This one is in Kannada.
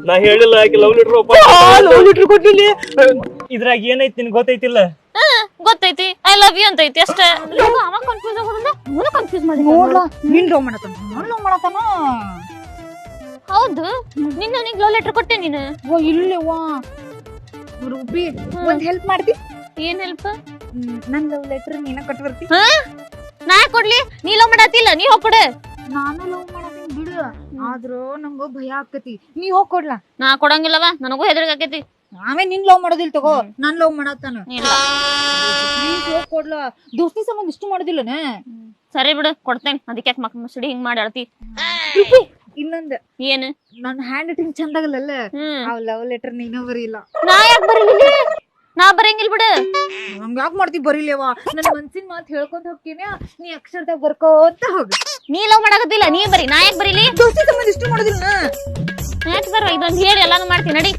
ನಾ ಹೇಳಿಲ್ಲ ಆಕಿ ಲವ್ ಲೆಟರ್ ಕೊಟ್ಟಿಲ್ಲ. ಇದ್ರಾಗ ಏನೈತಿ ನಿನ್ ಗೊತ್ತೈತಿಲ್ಲ? ಗೊತ್ತೈತಿ ಐ ಲವ್ ಯು ಅಂತ ಐತಿ ಅಷ್ಟ. ಅವ ಕನ್ಫ್ಯೂಸ್ ಆಗೋದ್ರಿಂದ ಅವನು ಕನ್ಫ್ಯೂಸ್ ಮಾಡಿ ನೋಡ್ಲಾ ನಿನ್ ಲವ್ ಮಾಡತಾನ ನಾನ್ ಲವ್ ಮಾಡತಾನ. ಹೌದು ನಿನ್ನ ಅವನಿಗೆ ಲವ್ ಲೆಟರ್ ಕೊಟ್ಟೆ ನೀನು? ಓ ಇಲ್ಲವಾ ರೂಬಿ ಒಂದ್ ಹೆಲ್ಪ್ ಮಾಡ್ತಿ? ಏನ್ ಹೆಲ್ಪ್? ನನ್ ಲವ್ ಲೆಟರ್ ನೀನ ಕೊಟ್ಟು ಬರ್ತಿ? ನಾ ಕೊಡ್ಲಿ? ನೀ ಲವ್ ಮಾಡತ್ತಿಲ್ಲ, ನೀ ಹೋಗ್ಕೊಡ. ನಾನು ಲವ್ ಮಾಡತೀನಿ ಬಿಡು, ಆದ್ರ ನಂಗ ಭಯ ಆಕತಿ. ನೀ ಹೋಗ್ ಕೊಡ್ಲಾ? ನಾ ಕೊಡಂಗಿಲ್ಲವ, ನನಗೂ ಹೆದರಿಕೆ ಆಕೈತಿ. ನಾವೇ ನಿನ್ ಲವ್ ಮಾಡೋದಿಲ್ ತಗೋ, ನಾನ್ ಲವ್ ಮಾಡತ್ತಾನ. ಪ್ಲೀಸ್ ಹೋಗ್ ಕೊಡ್ಲಾ, ದೋಸ್ತಿ ಸಂಬಂಧ ಇಷ್ಟು ಮಾಡೋದಿಲ್ಲನ? ಸರಿ ಬಿಡು ಕೊಡ್ತೇನೆ. ಅದಕ್ಕೆ ಯಾಕೆ ಮಕ್ಕ ಮಸಡಿ ಹಿಂಗ್ ಮಾಡಿ ಅಳ್ತಿ? ಇನ್ನೊಂದ್ ಏನು? ನನ್ ಹ್ಯಾಂಡ್ ರೈಟಿಂಗ್ ಚಂದಾಗಲ್ಲ, ಆ ಲವ್ ಲೆಟರ್ ನೀನ ಬರೀಲ್ಲ. ನಾ ಯಾಕೆ ಬರೀಲಿಲ್ಲ? ನಾ ಬರಂಗಿಲ್ ಬಿಡು. ಹಂಗ ಯಾಕೆ ಮಾಡ್ತಿ? ಬರೀಲೇವ, ನನ್ ಮನ್ಸಿನ ಮಾತು ಹೇಳ್ಕೊಂತ ಹೋಗ್ತೀನಿ, ನೀ ಅಕ್ಷರದಾಗ ಬರ್ಕೋತ ಹೋಗ. ನೀ ಲವ್ ಮಾಡಕತ್ತಿಲ್ಲ, ನೀ ಬರಿ. ನಾ ಯಾಕೆ ಬರೀಲಿ? ದೋಸ್ತಿ ಸಂಬಂಧ ಇಷ್ಟು ಮಾಡೋದಿಲ್ಲ. ಯಾಕೆ ಬರೋ ಇದೊಂದು ಹೇಳಿ ಎಲ್ಲಾನು ಮಾಡ್ತೀನಿ ನಡಿ.